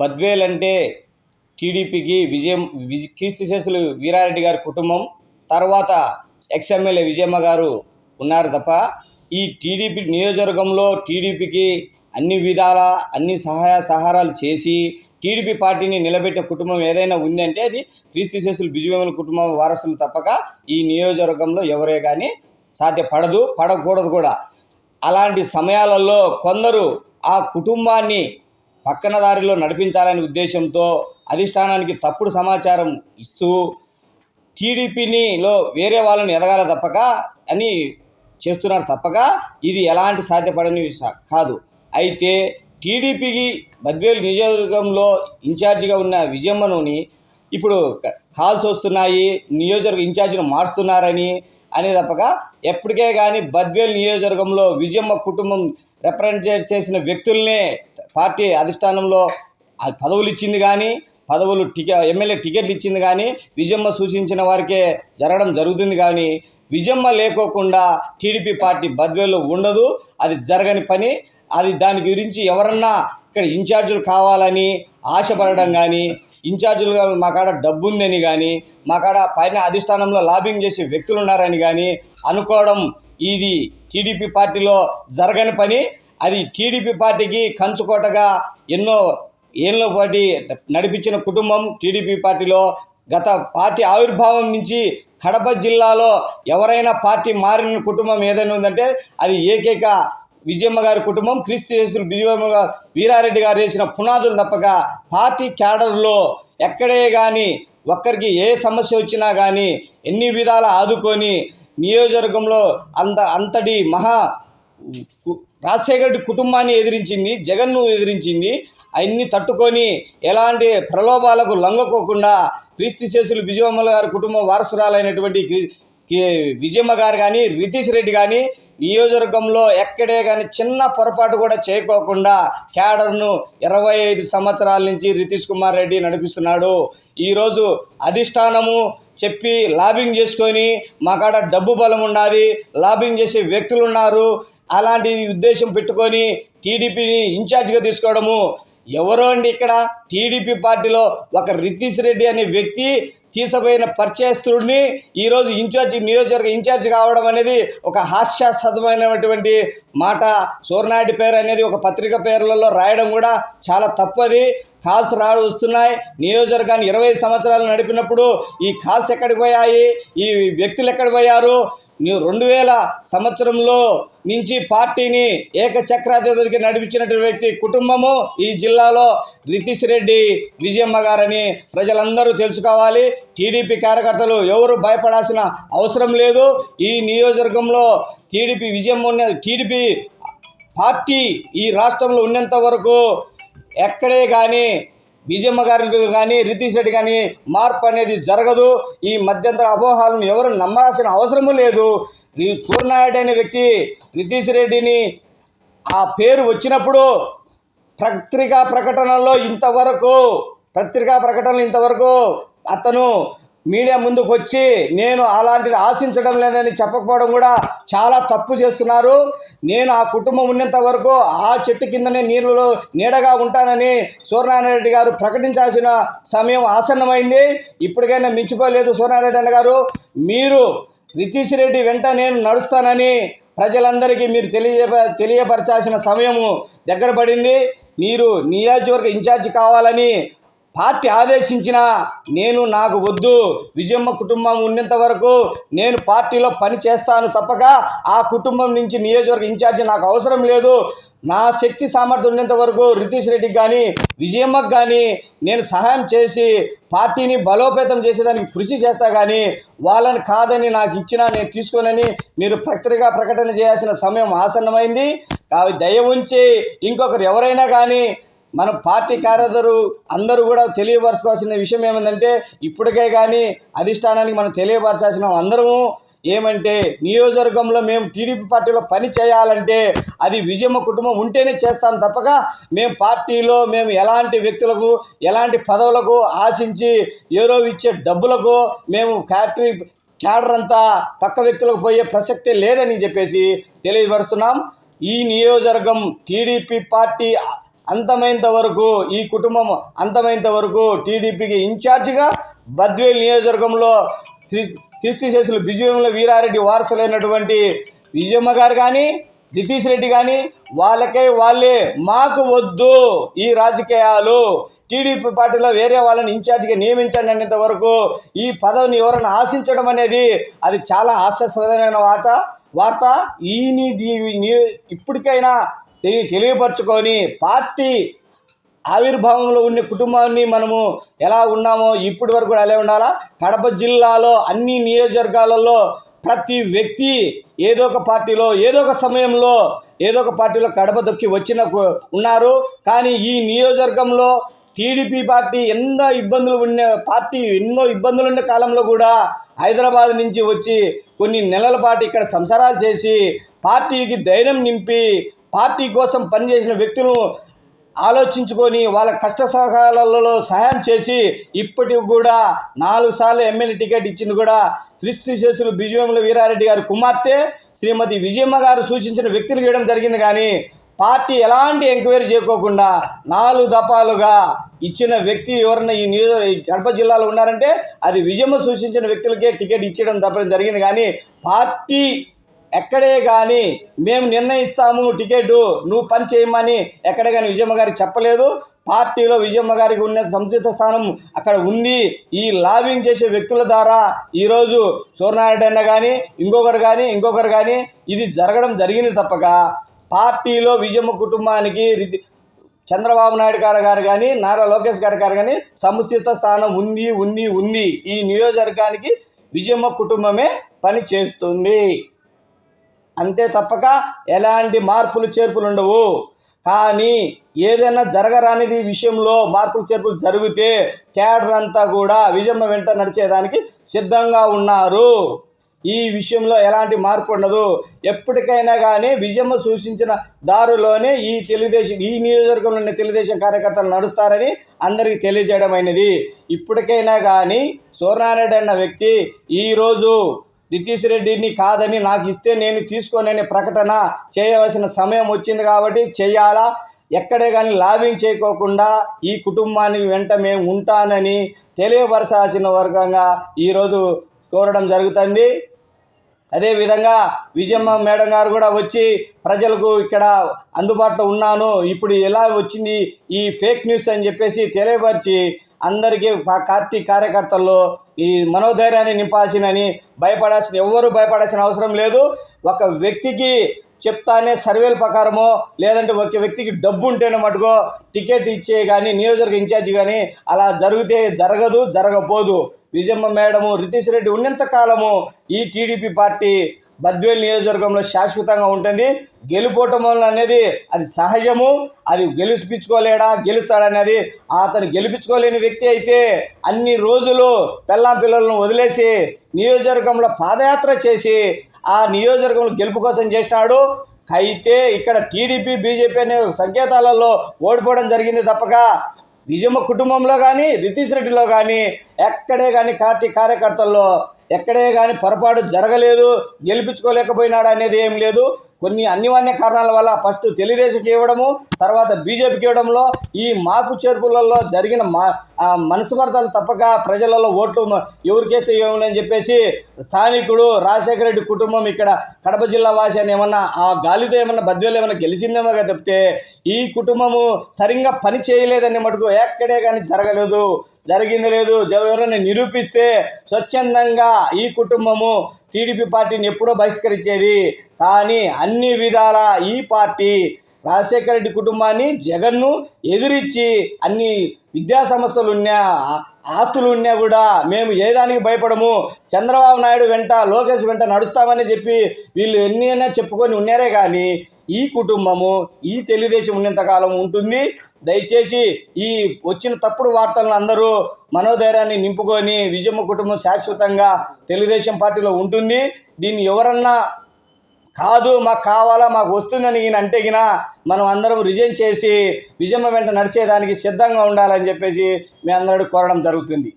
బద్వేల్ అంటే టీడీపీకి విజయం కీర్తిశేషులు వీరారెడ్డి గారి కుటుంబం, తర్వాత ఎక్స్ఎమ్మెల్యే విజయమ్మ గారు ఉన్నారు తప్ప ఈ టీడీపీ నియోజకవర్గంలో టీడీపీకి అన్ని విధాల అన్ని సహాయ సహకారాలు చేసి టీడీపీ పార్టీని నిలబెట్టే కుటుంబం ఏదైనా ఉందంటే అది కీర్తిశేషులు విజయమ్మ కుటుంబం వారసులు తప్పక ఈ నియోజకవర్గంలో ఎవరే కానీ సాధ్యపడదు, పడకూడదు కూడా. అలాంటి సమయాలలో కొందరు ఆ కుటుంబాన్ని పక్కన దారిలో నడిపించాలనే ఉద్దేశంతో అధిష్టానానికి తప్పుడు సమాచారం ఇస్తూ టీడీపీలో వేరే వాళ్ళని ఎదగాల తప్పక అని చేస్తున్నారు తప్పక ఇది ఎలాంటి సాధ్యపడని కాదు. అయితే టీడీపీకి బద్వేలు నియోజకవర్గంలో ఇన్ఛార్జిగా ఉన్న విజయమ్మని ఇప్పుడు కాల్స్ వస్తున్నాయి, నియోజకవర్గ ఇన్ఛార్జిని మారుస్తున్నారని అనే తప్పక ఎప్పటికే కానీ బద్వేలు నియోజకవర్గంలో విజయమ్మ కుటుంబం రిప్రజెంట్ చేసిన వ్యక్తులనే పార్టీ అధిష్టానంలో పదవులు ఇచ్చింది కానీ ఎమ్మెల్యే టికెట్లు ఇచ్చింది కానీ విజయమ్మ సూచించిన వారికే జరగడం జరుగుతుంది. కానీ విజయమ్మ లేకోకుండా టీడీపీ పార్టీ బద్వేల్లో ఉండదు, అది జరగని పని. అది దాని గురించి ఎవరన్నా ఇక్కడ ఇన్ఛార్జీలు కావాలని ఆశపడడం కానీ, ఇన్ఛార్జీలుగా మా కాడ డబ్బు ఉందని కానీ, మా కాడ పైన అధిష్టానంలో లాబింగ్ చేసే వ్యక్తులు ఉన్నారని కానీ అనుకోవడం ఇది టీడీపీ పార్టీలో జరగని పని. అది టీడీపీ పార్టీకి కంచుకోటగా ఎన్నో ఏళ్ళ పాటు నడిపించిన కుటుంబం టీడీపీ పార్టీలో. గత పార్టీ ఆవిర్భావం నుంచి కడప జిల్లాలో ఎవరైనా పార్టీ మారిన కుటుంబం ఏదైనా ఉందంటే అది ఏకైక విజయమ్మ గారి కుటుంబం. కీర్తిశేషులు విజయమ్మ వీరారెడ్డి గారు వేసిన పునాదులు తప్పక పార్టీ క్యాడర్లో ఎక్కడే కానీ ఒక్కరికి ఏ సమస్య వచ్చినా కానీ ఎన్ని విధాల ఆదుకొని నియోజకవర్గంలో అంతటి రాజశేఖర రెడ్డి కుటుంబాన్ని ఎదిరించింది, జగన్ను ఎదిరించింది. అవన్నీ తట్టుకొని ఎలాంటి ప్రలోభాలకు లొంగకోకుండా కీర్తిశేషులు విజయమ్మ గారి కుటుంబం వారసురాలైనటువంటి విజయమ్మ గారు కానీ, రితీష్ రెడ్డి కానీ నియోజకవర్గంలో ఎక్కడే కానీ చిన్న పొరపాటు కూడా చేయకోకుండా క్యాడర్ను 25 సంవత్సరాల నుంచి రితీష్ కుమార్ రెడ్డి నడిపిస్తున్నాడు. ఈరోజు అధిష్టానము చెప్పి లాబింగ్ చేసుకొని మా కాడ డబ్బు బలం ఉండాలి, లాబింగ్ చేసే వ్యక్తులు ఉన్నారు, అలాంటి ఉద్దేశం పెట్టుకొని టీడీపీని ఇన్ఛార్జిగా తీసుకోవడము ఎవరో అండి. ఇక్కడ టీడీపీ పార్టీలో ఒక రితీష్ రెడ్డి అనే వ్యక్తి తీసపోయిన పరిచయస్తుడిని ఈరోజు నియోజకవర్గ ఇన్ఛార్జి కావడం అనేది ఒక హాస్యాస్పదమైనటువంటి మాట. సూర్యనాయుడు పేరు అనేది ఒక పత్రిక పేర్లలో రాయడం కూడా చాలా తప్పది. కాల్స్ వస్తున్నాయి. నియోజకవర్గాన్ని 25 సంవత్సరాలు నడిపినప్పుడు ఈ కాల్స్ ఎక్కడికి పోయాయి, ఈ వ్యక్తులు ఎక్కడికి పోయారు? 2000 సంవత్సరంలో నుంచి పార్టీని ఏకచక్రాధిపతికి నడిపించినటువంటి వ్యక్తి కుటుంబము ఈ జిల్లాలో రితీష్ రెడ్డి విజయమ్మ గారని ప్రజలందరూ తెలుసుకోవాలి. టీడీపీ కార్యకర్తలు ఎవరు భయపడాల్సిన అవసరం లేదు. ఈ నియోజకవర్గంలో టీడీపీ పార్టీ ఈ రాష్ట్రంలో ఉన్నంత వరకు ఎక్కడే కానీ విజయమ్మ గారి కానీ రితీష్ రెడ్డి కానీ మార్పు అనేది జరగదు. ఈ మధ్యంతర అపోహాలను ఎవరు నమ్మాల్సిన అవసరము లేదు. సూర్యనాయుడు అనే వ్యక్తి రితీష్ రెడ్డిని ఆ పేరు వచ్చినప్పుడు పత్రికా ప్రకటనలో ఇంతవరకు అతను మీడియా ముందుకు వచ్చి నేను అలాంటిది ఆశించడం లేదని చెప్పకపోవడం కూడా చాలా తప్పు చేస్తున్నారు. నేను ఆ కుటుంబం ఉన్నంత వరకు ఆ చెట్టు కిందనే నీడగా ఉంటానని సూర్యనారాయణ గారు ప్రకటించాల్సిన సమయం ఆసన్నమైంది. ఇప్పటికైనా మించిపోలేదు సూర్యనారాయణ గారు. మీరు రితీష్ రెడ్డి వెంట నేను నడుస్తానని ప్రజలందరికీ మీరు తెలియపరచాల్సిన సమయము దగ్గర పడింది. మీరు నియోజకవర్గ ఇన్ఛార్జి కావాలని పార్టీ ఆదేశించిన నాకు వద్దు. విజయమ్మ కుటుంబం ఉన్నంత వరకు నేను పార్టీలో పని చేస్తాను తప్పక ఆ కుటుంబం నుంచి నియోజకవర్గ ఇన్ఛార్జి నాకు అవసరం లేదు. నా శక్తి సామర్థ్యం ఉన్నంత వరకు రితీష్ రెడ్డికి కానీ విజయమ్మకు కానీ నేను సహాయం చేసి పార్టీని బలోపేతం చేసేదానికి కృషి చేస్తా. కానీ వాళ్ళని కాదని నాకు ఇచ్చినా నేను తీసుకోనని మీరు పత్రికా ప్రకటన చేయాల్సిన సమయం ఆసన్నమైంది. కాబట్టి దయ ఉంచి ఇంకొకరు ఎవరైనా కానీ మన పార్టీ కార్యకర్తలు అందరూ కూడా తెలియపరచుకోవాల్సిన విషయం ఏమందంటే ఇప్పటికే కానీ అధిష్టానానికి మనం తెలియపరచాల్సిన అందరము ఏమంటే నియోజకవర్గంలో మేము టీడీపీ పార్టీలో పని చేయాలంటే అది విజయమ్మ కుటుంబం ఉంటేనే చేస్తాం తప్పక మేము పార్టీలో ఎలాంటి వ్యక్తులకు ఎలాంటి పదవులకు ఆశించి ఏరో ఇచ్చే డబ్బులకు మేము క్యాడర్ అంతా పక్క వ్యక్తులకు పోయే ప్రసక్తే లేదని చెప్పేసి తెలియపరుస్తున్నాం. ఈ నియోజకవర్గం టీడీపీ పార్టీ అంతమైనంత వరకు ఈ కుటుంబం అంతమైనంత వరకు టీడీపీకి ఇన్ఛార్జిగా బద్వేల్ నియోజకవర్గంలో క్రీస్తుశేషులు బిజివేముల వీరారెడ్డి వారసులైనటువంటి విజయమ్మ గారు కానీ నితీష్ రెడ్డి కానీ వాళ్ళే మాకు వద్దు ఈ రాజకీయాలు, టీడీపీ పార్టీలో వేరే వాళ్ళని ఇన్ఛార్జిగా నియమించండి అనేంత వరకు ఈ పదవిని ఎవరైనా ఆశించడం అనేది అది చాలా హాస్యాస్పదమైన వార్త. ఇప్పటికైనా దీన్ని తెలియపరచుకొని పార్టీ ఆవిర్భావంలో ఉన్న కుటుంబాన్ని మనము ఎలా ఉన్నామో ఇప్పటి వరకు కూడా అలా ఉండాలా. కడప జిల్లాలో అన్ని నియోజకవర్గాలలో ప్రతి వ్యక్తి ఏదో ఒక పార్టీలో ఏదో ఒక సమయంలో ఏదో ఒక పార్టీలో కడప దొక్కి వచ్చిన ఉన్నారు. కానీ ఈ నియోజకవర్గంలో టీడీపీ పార్టీ ఎన్నో ఇబ్బందులు ఉన్న కాలంలో కూడా హైదరాబాద్ నుంచి వచ్చి కొన్ని నెలల పాటు ఇక్కడ సంసారాలు చేసి పార్టీకి ధైర్యం నింపి పార్టీ కోసం పనిచేసిన వ్యక్తులను ఆలోచించుకొని వాళ్ళ కష్ట సహాయాలలో సహాయం చేసి ఇప్పటికి కూడా 4 సార్లు ఎమ్మెల్యే టికెట్ ఇచ్చింది కూడా క్రీస్తుశేషులు బిజివేముల వీరారెడ్డి గారి కుమార్తె శ్రీమతి విజయమ్మ గారు సూచించిన వ్యక్తులు చేయడం జరిగింది. కానీ పార్టీ ఎలాంటి ఎంక్వైరీ చేయకోకుండా 4 దఫాలుగా ఇచ్చిన వ్యక్తి ఎవరన్నా ఈ కడప జిల్లాలో ఉన్నారంటే అది విజయమ్మ సూచించిన వ్యక్తులకే టికెట్ ఇచ్చడం తప్పడం జరిగింది. కానీ పార్టీ ఎక్కడే కానీ మేము నిర్ణయిస్తాము టికెట్ నువ్వు పని చేయమని ఎక్కడే కానీ విజయమ్మ గారికి చెప్పలేదు. పార్టీలో విజయమ్మ గారికి ఉన్న సముచిత స్థానం అక్కడ ఉంది. ఈ లాబింగ్ చేసే వ్యక్తుల ద్వారా ఈరోజు సూర్యనారాయణ అన్న కానీ ఇంకొకరు కానీ ఇది జరిగింది తప్పక పార్టీలో విజయమ్మ కుటుంబానికి చంద్రబాబు నాయుడు గారు కానీ నారా లోకేష్ గారు కానీ సముచిత స్థానం ఉంది. ఈ నియోజకవర్గానికి విజయమ్మ కుటుంబమే పని చేస్తుంది. అంతే తప్పక ఎలాంటి మార్పులు చేర్పులు ఉండవు. కానీ ఏదైనా జరగరానిది విషయంలో మార్పులు చేర్పులు జరిగితే క్యాడర్ అంతా కూడా విజయమ్మ వెంట నడిచేదానికి సిద్ధంగా ఉన్నారు. ఈ విషయంలో ఎలాంటి మార్పు ఉండదు. ఎప్పటికైనా కానీ విజయమ్మ సూచించిన దారిలోనే ఈ నియోజకవర్గంలో ఉన్న తెలుగుదేశం కార్యకర్తలు నడుస్తారని అందరికీ తెలియజేయడం అయినది. ఇప్పటికైనా కానీ సూర్యనారాయణ అన్న వ్యక్తి ఈరోజు నితీష్ రెడ్డిని కాదని నాకు ఇస్తే నేను తీసుకోననే ప్రకటన చేయవలసిన సమయం వచ్చింది కాబట్టి చేయాలా. ఎక్కడే కానీ లాబింగ్ చేయకోకుండా ఈ కుటుంబానికి వెంట మేము ఉంటానని తెలియపరచాల్సిన వర్గంగా ఈరోజు కోరడం జరుగుతుంది. అదేవిధంగా విజయమ్మ మేడం గారు కూడా వచ్చి ప్రజలకు ఇక్కడ అందుబాటులో ఉన్నాను, ఇప్పుడు ఎలా వచ్చింది ఈ ఫేక్ న్యూస్ అని చెప్పేసి తెలియపరిచి అందరికీ పార్టీ కార్యకర్తల్లో ఈ మనోధైర్యాన్ని నింపాల్సినని ఎవరు భయపడాల్సిన అవసరం లేదు. ఒక వ్యక్తికి చెప్తానే సర్వేల ప్రకారమో లేదంటే ఒక వ్యక్తికి డబ్బు ఉంటేనే మటుకో టికెట్ ఇచ్చే కానీ నియోజకవర్గ ఇన్ఛార్జి కానీ అలా జరగపోదు. విజయమ్మ మేడము నితీష్ రెడ్డి ఉన్నంత కాలము ఈ టీడీపీ పార్టీ బద్వేల్ నియోజకవర్గంలో శాశ్వతంగా ఉంటుంది. గెలుపోవటం అనేది అది సహజము. అది గెలుస్తాడనేది అతను గెలిపించుకోలేని వ్యక్తి అయితే అన్ని రోజులు పిల్లలను వదిలేసి నియోజకవర్గంలో పాదయాత్ర చేసి ఆ నియోజకవర్గంలో గెలుపు కోసం చేసినాడు. అయితే ఇక్కడ టీడీపీ బీజేపీ అనే సంకేతాలలో ఓడిపోవడం జరిగింది తప్పక విజయమ్మ కుటుంబంలో కానీ నితీష్ రెడ్డిలో కానీ ఎక్కడే కానీ పార్టీ కార్యకర్తల్లో ఎక్కడే కానీ పొరపాటు జరగలేదు. గెలిపించుకోలేకపోయినాడు అనేది ఏం లేదు. కొన్ని అనివార్య కారణాల వల్ల ఫస్ట్ తెలుగుదేశంకి ఇవ్వడము, తర్వాత బీజేపీకి ఇవ్వడంలో ఈ మార్పు చేర్పులలో జరిగిన మనస్పర్ధలు తప్పక ప్రజలలో ఓట్లు ఎవరికేస్తే ఇవ్వమని చెప్పేసి స్థానికుడు రాజశేఖర రెడ్డి కుటుంబం ఇక్కడ కడప జిల్లా వాసి అని ఏమన్నా ఆ గాలితో ఏమన్నా బద్వేలు ఏమన్నా గెలిచిందేమో తప్పితే ఈ కుటుంబము సరిగ్గా పని చేయలేదని మటుకు ఎక్కడే కానీ జరిగింది లేదు. ఎవరైనా నిరూపిస్తే స్వచ్ఛందంగా ఈ కుటుంబము టీడీపీ పార్టీని ఎప్పుడో బహిష్కరించేది. కానీ అన్ని విధాల ఈ పార్టీ రాజశేఖర రెడ్డి కుటుంబాన్ని జగన్ను ఎదిరించి అన్ని విద్యా సంస్థలు ఉన్నా ఆస్తులు ఉన్నా కూడా మేము ఏదానికి భయపడము, చంద్రబాబు నాయుడు వెంట లోకేష్ వెంట నడుస్తామని చెప్పి వీళ్ళు ఎన్నైనా చెప్పుకొని ఉన్నారే. కానీ ఈ కుటుంబము ఈ తెలుగుదేశం ఉన్నంతకాలం ఉంటుంది. దయచేసి ఈ వచ్చిన తప్పుడు వార్తలను అందరూ మనోధైర్యాన్ని నింపుకొని విజయమ్మ కుటుంబం శాశ్వతంగా తెలుగుదేశం పార్టీలో ఉంటుంది. దీన్ని ఎవరన్నా కాదు మాకు కావాలా మాకు వస్తుందని అంటే మనం అందరం రిజైన్ చేసి విజయమ్మ వెంట నడిచేదానికి సిద్ధంగా ఉండాలని చెప్పేసి మీ అందరూ కోరడం జరుగుతుంది.